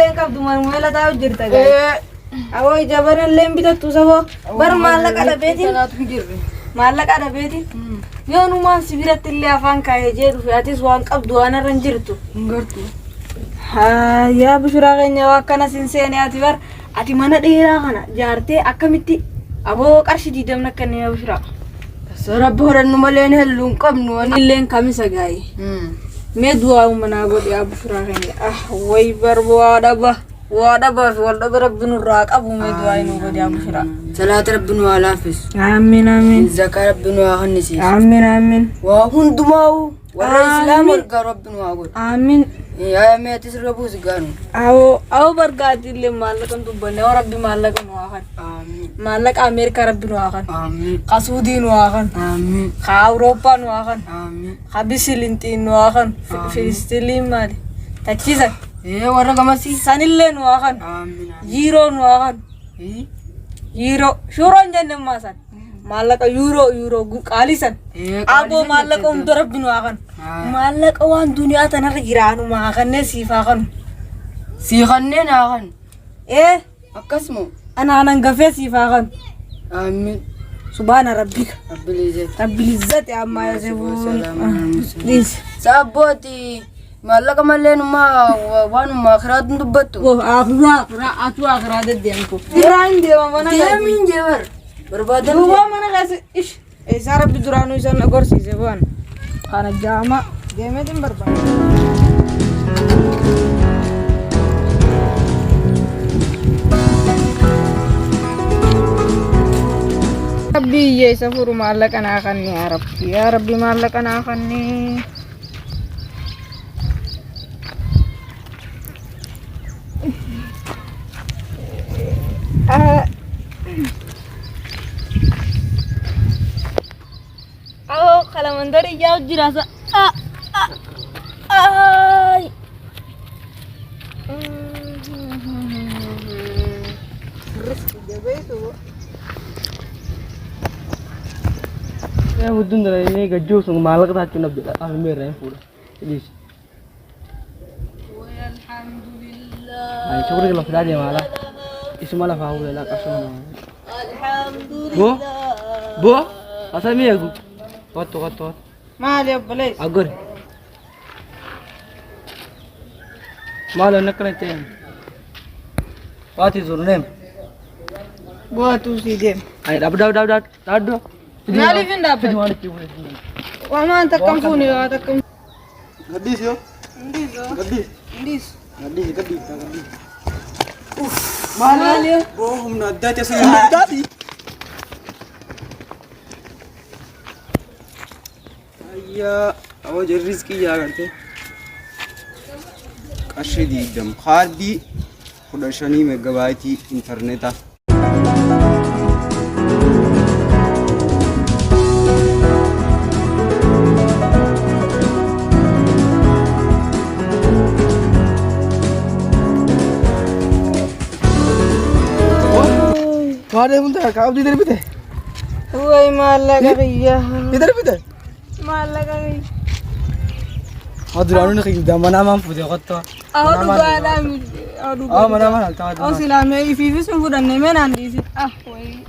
illee qabdu manuela taa'u jirta gaa. Awoo jabaran illee bitatu saboo bar maallaqa dhabeetiin. Maallaqa dhabeetiin. Yoo numaan sibiratti illee afaan kaayee jedhu atis waan qabdu waan irra hin jirtu. Ngartu. Yaa bishuraa keenya waa akkana siin seenee ati bar ati mana dheeraa kana jaartee akkamitti aboo qarshii 20 akka inni yaa bishuraa. Sarabbi horannu malee helluun qabnu ani Illeen kamisa gaa'e. Mee du'aa uummanaa godhe yaa bishuraa keenya. Way barbo waa dhaba fi wal dhaba rabbi nurraa qabu mee du'aa inni godhe yaa bishuraa. salaata rabbi nu haa laaffisu. Amiin amiin. Zakaa rabbi nu haa hannisiisu. Amiin amiin. Waa hundumaa'u warra islaama argaa rabbi nu haa godhu. Amiin. Yaa meetis rabuus gaanu. Awoo bargaati illee maallaqa dubbanne yoo rabbi maallaqa nu haa kan. Amiin. Maallaqa Ameerikaa rabbi nu haa kan. Amiin. Ka Suudii nu haa kan. Amiin. Ka Awurooppaa nu haa kan. Amiin. Ka Bisilintiin nu haa kan. Filistiliin maali? Tachiisan. Warra gamasii. Sanillee nu haa kan. Amiin. Yiiroo nu haa kan. Yiiroo. Shuuroon jenne maasan. Maallaqa yuuroo qaalisan. Aboo maallaqa humna rabbi nu haa kan. Maallaqa waan duniyaa tanarra jiraanu maa kanneen siif haa kan. Sii kanneen haa kan. Akkasuma. Anaanan gafee siif haa kan. Amiin. Subhaana rabbika. Rabbil Izzati amma yasifuun. Please. Sabbooti maallaqa malee waanuma akiraatu dubbattu. Akhiraa deddeemtu. Duraan deema mana gaati. Deemiin jebar. Barbaadan. Duuba mana gaasi. Isaa rabbi duraanuu isaan agarsiise waan. Kana jaama deemeetiin barbaada. Rabbi isa furu maallaqa naa kanni yaa rabbi maallaqa naa kanni. Kalau mandori jauh dirasa Ya udun dari ini gajus ng malak ta chuna almera pura. Please. Alhamdulillah. Ay syukur kalau sudah dia malah. Isu malah faham lah kasih. Alhamdulillah. Bo? Asal mi aku? Kot. Mali boleh. Agur. Malah nak kena ceng. What is your name? Buat tu si dem. Ay dah. Mali fin dapat. Wama tak kampuni tak kampuni. Gadis yo. Indis. Gadis. Mana dia? Bro, hum nadda te sa dadi. Ayya, awo jerris ki ya करते. Ashidi dam khadi khudashani megabyte internet. Ada pun tak, kau di tepi deh. Woi malah kaya. Di tepi deh. Malah kaya. Aduh, anu nak kita mana mampu dia kata. Aduh gada. Mana halta. Oh silame ififi sungguh dan nemen andi sih. Woi.